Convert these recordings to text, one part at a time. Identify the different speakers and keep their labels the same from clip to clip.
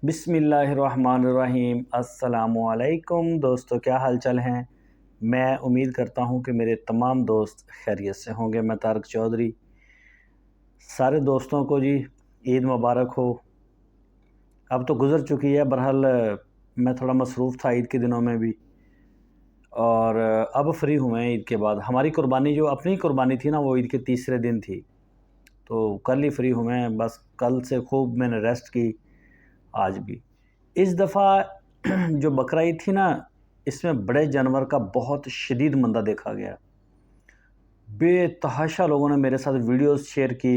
Speaker 1: بسم اللہ الرحمن الرحیم۔ السلام علیکم دوستو، کیا حال چال ہیں؟ میں امید کرتا ہوں کہ میرے تمام دوست خیریت سے ہوں گے۔ میں طارق چودھری، سارے دوستوں کو جی عید مبارک ہو۔ اب تو گزر چکی ہے، بہرحال میں تھوڑا مصروف تھا عید کے دنوں میں بھی، اور اب فری ہوئے ہیں عید کے بعد۔ ہماری قربانی جو اپنی قربانی تھی نا، وہ عید کے تیسرے دن تھی، تو کل ہی فری ہوئے ہیں۔ بس کل سے خوب میں نے ریسٹ کی، آج بھی۔ اس دفعہ جو بقرہ عید تھی نا، اس میں بڑے جانور کا بہت شدید مندہ دیکھا گیا۔ بے تحاشا لوگوں نے میرے ساتھ ویڈیوز شیئر کی،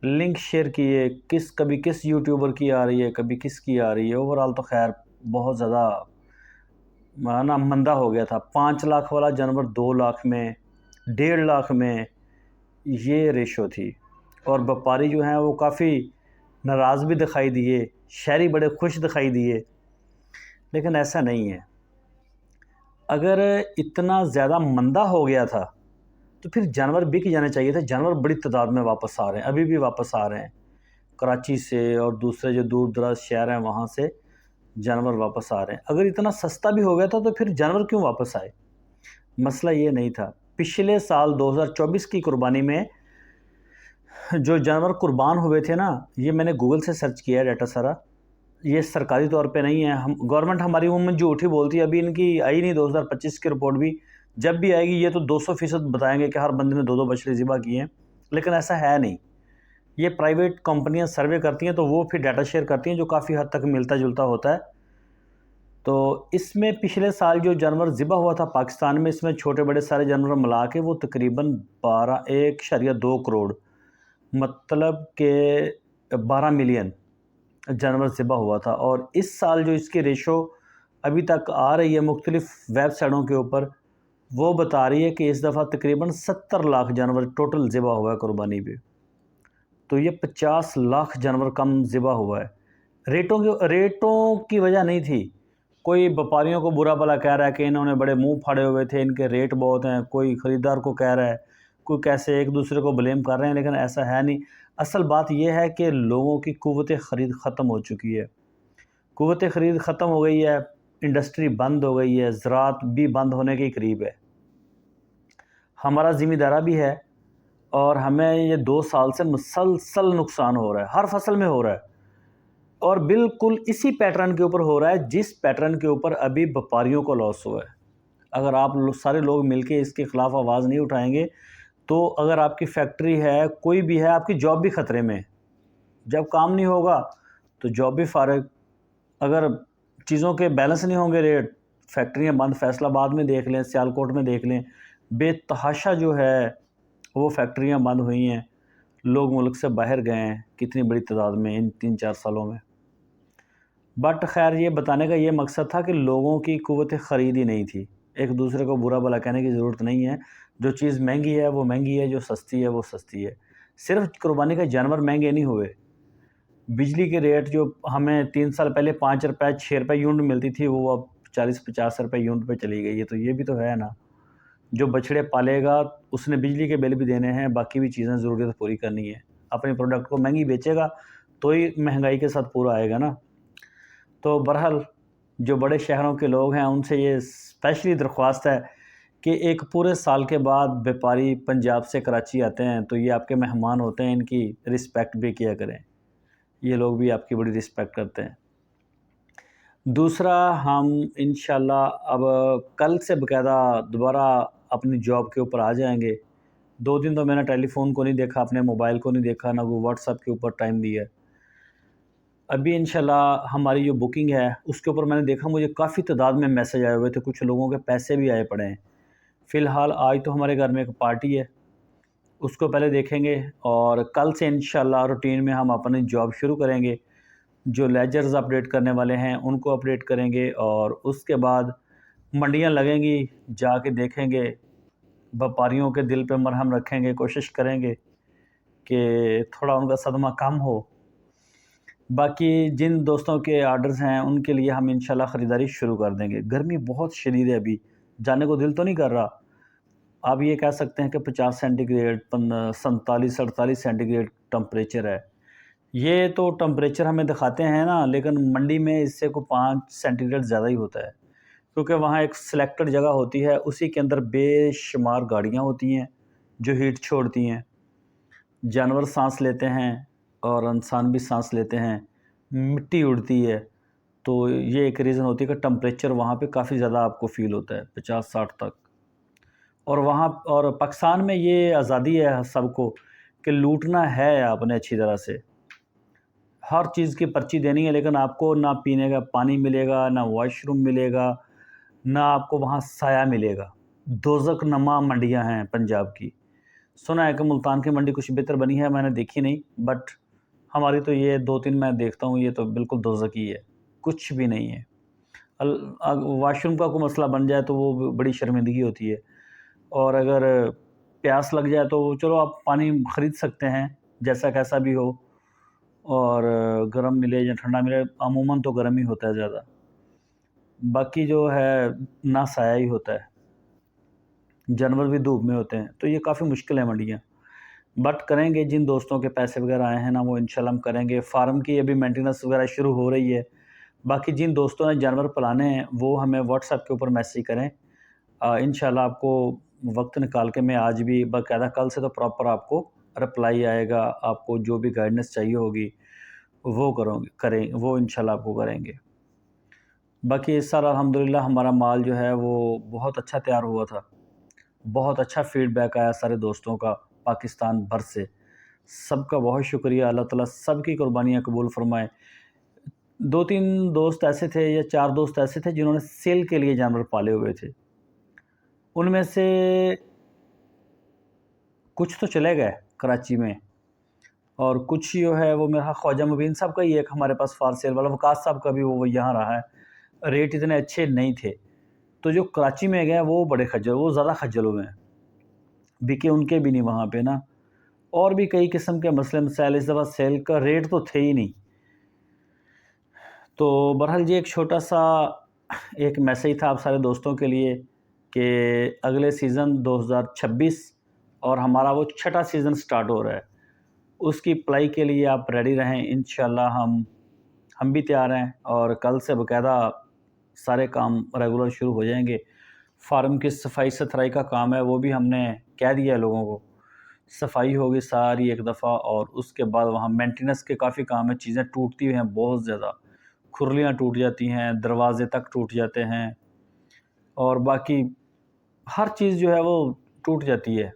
Speaker 1: لنک شیئر کیے، کبھی کس یوٹیوبر کی آ رہی ہے، کبھی کس کی آ رہی ہے۔ اوورال تو خیر بہت زیادہ مانا مندہ ہو گیا تھا۔ 5 لاکھ والا جانور 2 لاکھ میں، 1.5 لاکھ میں، یہ ریشو تھی۔ اور وپاری جو ہیں وہ کافی ناراض بھی دکھائی دیے، شہری بڑے خوش دکھائی دیے، لیکن ایسا نہیں ہے۔ اگر اتنا زیادہ مندہ ہو گیا تھا تو پھر جانور بک جانے چاہیے تھے۔ جانور بڑی تعداد میں واپس آ رہے ہیں، ابھی بھی واپس آ رہے ہیں، کراچی سے اور دوسرے جو دور دراز شہر ہیں وہاں سے جانور واپس آ رہے ہیں۔ اگر اتنا سستا بھی ہو گیا تھا تو پھر جانور کیوں واپس آئے؟ مسئلہ یہ نہیں تھا۔ پچھلے سال 2024 کی قربانی میں جو جانور قربان ہوئے تھے نا، یہ میں نے گوگل سے سرچ کیا ہے ڈیٹا سارا، یہ سرکاری طور پہ نہیں ہے۔ گورنمنٹ ہماری عموماً جھوٹی بولتی ہے، ابھی ان کی آئی نہیں 2025 کی رپورٹ بھی۔ جب بھی آئے گی یہ تو 200% بتائیں گے کہ ہر بندے نے 2 بچڑے ذبح کیے ہیں، لیکن ایسا ہے نہیں۔ یہ پرائیویٹ کمپنیاں سروے کرتی ہیں تو وہ پھر ڈیٹا شیئر کرتی ہیں جو کافی حد تک ملتا جلتا ہوتا ہے۔ تو اس میں پچھلے سال جو جانور ذبح ہوا تھا پاکستان میں، اس میں چھوٹے بڑے سارے جانور ملا کے وہ تقریباً 1.2 کروڑ، مطلب کہ 12 ملین جانور ذبح ہوا تھا۔ اور اس سال جو اس کی ریشو ابھی تک آ رہی ہے مختلف ویب سائٹوں کے اوپر، وہ بتا رہی ہے کہ اس دفعہ تقریباً 70 لاکھ جانور ٹوٹل ذبح ہوا ہے قربانی پہ۔ تو یہ 50 لاکھ جانور کم ذبح ہوا ہے۔ ریٹوں کی وجہ نہیں تھی۔ کوئی وپاریوں کو برا بھلا کہہ رہا ہے کہ انہوں نے بڑے منہ پھاڑے ہوئے تھے، ان کے ریٹ بہت ہیں، کوئی خریدار کو کہہ رہا ہے، کوئی کیسے ایک دوسرے کو بلیم کر رہے ہیں، لیکن ایسا ہے نہیں۔ اصل بات یہ ہے کہ لوگوں کی قوت خرید ختم ہو چکی ہے۔ قوت خرید ختم ہو گئی ہے، انڈسٹری بند ہو گئی ہے، زراعت بھی بند ہونے کے قریب ہے۔ ہمارا ذمہ دارہ بھی ہے، اور ہمیں یہ 2 سال سے مسلسل نقصان ہو رہا ہے، ہر فصل میں ہو رہا ہے، اور بالکل اسی پیٹرن کے اوپر ہو رہا ہے جس پیٹرن کے اوپر ابھی وپاریوں کو لاس ہوا ہے۔ اگر آپ سارے لوگ مل کے اس کے خلاف آواز نہیں اٹھائیں گے تو اگر آپ کی فیکٹری ہے، کوئی بھی ہے، آپ کی جاب بھی خطرے میں ہے۔ جب کام نہیں ہوگا تو جاب بھی فارغ۔ اگر چیزوں کے بیلنس نہیں ہوں گے ریٹ، فیکٹریاں بند۔ فیصل آباد میں دیکھ لیں، سیالکوٹ میں دیکھ لیں، بے تحاشا جو ہے وہ فیکٹریاں بند ہوئی ہیں، لوگ ملک سے باہر گئے ہیں کتنی بڑی تعداد میں ان 3-4 سالوں میں۔ بٹ خیر یہ بتانے کا یہ مقصد تھا کہ لوگوں کی قوت خرید ہی نہیں تھی۔ ایک دوسرے کو برا بھلا کہنے کی ضرورت نہیں ہے۔ جو چیز مہنگی ہے وہ مہنگی ہے، جو سستی ہے وہ سستی ہے۔ صرف قربانی کے جانور مہنگے نہیں ہوئے، بجلی کے ریٹ جو ہمیں 3 سال پہلے 5 روپے 6 روپے یونٹ ملتی تھی، وہ اب 40-50 روپے یونٹ پہ چلی گئی ہے۔ تو یہ بھی تو ہے نا، جو بچڑے پالے گا اس نے بجلی کے بل بھی دینے ہیں، باقی بھی چیزیں ضروریت پوری کرنی ہے۔ اپنے پروڈکٹ کو مہنگی بیچے گا تو ہی مہنگائی کے ساتھ پورا آئے گا نا۔ تو بہرحال جو بڑے شہروں کے لوگ ہیں ان سے یہ اسپیشلی درخواست ہے کہ ایک پورے سال کے بعد بیپاری پنجاب سے کراچی آتے ہیں تو یہ آپ کے مہمان ہوتے ہیں، ان کی رسپیکٹ بھی کیا کریں۔ یہ لوگ بھی آپ کی بڑی رسپیکٹ کرتے ہیں۔ دوسرا، ہم انشاءاللہ اب کل سے باقاعدہ دوبارہ اپنی جاب کے اوپر آ جائیں گے۔ 2 دن تو میں نے ٹیلی فون کو نہیں دیکھا، اپنے موبائل کو نہیں دیکھا، نہ کوئی واٹس ایپ کے اوپر ٹائم دیا ہے۔ ابھی انشاءاللہ ہماری جو بکنگ ہے اس کے اوپر میں نے دیکھا مجھے کافی تعداد میں میسج آئے ہوئے تھے، کچھ لوگوں کے پیسے بھی آئے پڑے ہیں۔ فی الحال آج تو ہمارے گھر میں ایک پارٹی ہے، اس کو پہلے دیکھیں گے، اور کل سے انشاءاللہ روٹین میں ہم اپنی جاب شروع کریں گے۔ جو لیجرز اپڈیٹ کرنے والے ہیں ان کو اپڈیٹ کریں گے، اور اس کے بعد منڈیاں لگیں گی، جا کے دیکھیں گے، وپاریوں کے دل پہ مرہم رکھیں گے، کوشش کریں گے کہ تھوڑا ان کا صدمہ کم ہو۔ باقی جن دوستوں کے آرڈرز ہیں ان کے لیے ہم انشاءاللہ خریداری شروع کر دیں گے۔ گرمی بہت شدید ہے، ابھی جانے کو دل تو نہیں کر رہا۔ آپ یہ کہہ سکتے ہیں کہ 50 centigrade 47-48 centigrade temperature ہے، یہ تو ٹمپریچر ہمیں دکھاتے ہیں نا، لیکن منڈی میں اس سے کو 5 سینٹی گریڈ زیادہ ہی ہوتا ہے، کیونکہ وہاں ایک سلیکٹڈ جگہ ہوتی ہے، اسی کے اندر بے شمار گاڑیاں ہوتی ہیں جو ہیٹ چھوڑتی ہیں، جانور سانس لیتے ہیں اور انسان بھی سانس لیتے ہیں، مٹی اڑتی ہے، تو یہ ایک ریزن ہوتی ہے کہ ٹمپریچر وہاں پہ کافی زیادہ آپ کو فیل ہوتا ہے 50-60 تک۔ اور وہاں اور پاکستان میں یہ آزادی ہے سب کو کہ لوٹنا ہے آپ نے اچھی طرح سے، ہر چیز کی پرچی دینی ہے، لیکن آپ کو نہ پینے کا پانی ملے گا، نہ واش روم ملے گا، نہ آپ کو وہاں سایہ ملے گا۔ دوزخ نما منڈیاں ہیں پنجاب کی۔ سنا ہے کہ ملتان کی منڈی کچھ بہتر بنی ہے، میں نے دیکھی نہیں، بٹ ہماری تو یہ 2-3 میں دیکھتا ہوں، یہ تو بالکل دوزخ ہی ہے، کچھ بھی نہیں ہے۔ واش روم کا کوئی مسئلہ بن جائے تو وہ بڑی شرمندگی ہوتی ہے، اور اگر پیاس لگ جائے تو چلو آپ پانی خرید سکتے ہیں جیسا کیسا بھی ہو، اور گرم ملے یا ٹھنڈا ملے، عموماً تو گرم ہی ہوتا ہے زیادہ، باقی جو ہے نہ سایہ ہی ہوتا ہے، جانور بھی دھوپ میں ہوتے ہیں، تو یہ کافی مشکل ہے منڈیاں، بٹ کریں گے جن دوستوں کے پیسے وغیرہ آئے ہیں نا، وہ انشاءاللہ ہم کریں گے۔ فارم کی ابھی مینٹیننس وغیرہ شروع ہو رہی ہے، باقی جن دوستوں نے جانور پلانے ہیں وہ ہمیں واٹس ایپ کے اوپر میسیج کریں، انشاءاللہ آپ کو وقت نکال کے میں آج بھی باقاعدہ، کل سے تو پراپر آپ کو رپلائی آئے گا، آپ کو جو بھی گائیڈنس چاہیے ہوگی وہ کریں، وہ انشاءاللہ آپ کو کریں گے۔ باقی اس سال الحمدللہ ہمارا مال جو ہے وہ بہت اچھا تیار ہوا تھا، بہت اچھا فیڈ بیک آیا سارے دوستوں کا پاکستان بھر سے، سب کا بہت شکریہ، اللہ تعالیٰ سب کی قربانیاں قبول فرمائے۔ 2-3 دوست ایسے تھے یا 4 دوست ایسے تھے جنہوں نے سیل کے لیے جانور پالے ہوئے تھے، ان میں سے کچھ تو چلے گئے کراچی میں، اور کچھ جو ہے وہ میرا خواجہ مبین صاحب کا ہی ایک ہمارے پاس فار سیل والا، وقاص صاحب کا بھی وہ یہاں رہا ہے، ریٹ اتنے اچھے نہیں تھے، تو جو کراچی میں گئے وہ بڑے خجل، وہ زیادہ خجل ہوئے ہیں، بکے ان کے بھی نہیں وہاں پہ نا، اور بھی کئی قسم کے مسئلے مسائل، اس دفعہ سیل کا ریٹ تو تھے ہی نہیں۔ تو بہرحال یہ ایک چھوٹا سا ایک میسیج تھا آپ سارے دوستوں کے لیے کہ اگلے سیزن 2026 اور ہمارا وہ 6واں سیزن سٹارٹ ہو رہا ہے، اس کی اپلائی کے لیے آپ ریڈی رہیں، انشاءاللہ ہم بھی تیار ہیں، اور کل سے باقاعدہ سارے کام ریگولر شروع ہو جائیں گے۔ فارم کی صفائی ستھرائی کا کام ہے، وہ بھی ہم نے کہہ دیا ہے لوگوں کو، صفائی ہوگی ساری ایک دفعہ، اور اس کے بعد وہاں مینٹیننس کے کافی کام ہیں، چیزیں ٹوٹتی ہوئی ہیں بہت زیادہ، کھرلیاں ٹوٹ جاتی ہیں، دروازے تک ٹوٹ جاتے ہیں، اور باقی ہر چیز جو ہے وہ ٹوٹ جاتی ہے،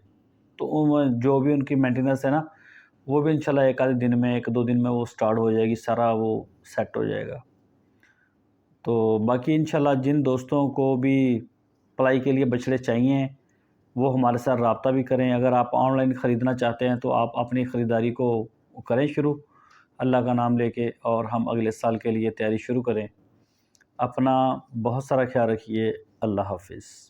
Speaker 1: تو جو بھی ان کی مینٹیننس ہے نا، وہ بھی انشاءاللہ ایک آدھے دن میں 1-2 دن میں وہ سٹارٹ ہو جائے گی، سارا وہ سیٹ ہو جائے گا۔ تو باقی انشاءاللہ جن دوستوں کو بھی اپلائی کے لیے بچڑے چاہیے وہ ہمارے ساتھ رابطہ بھی کریں، اگر آپ آن لائن خریدنا چاہتے ہیں تو آپ اپنی خریداری کو کریں شروع اللہ کا نام لے کے، اور ہم اگلے سال کے لیے تیاری شروع کریں۔ اپنا بہت سارا خیال رکھیے، اللہ حافظ۔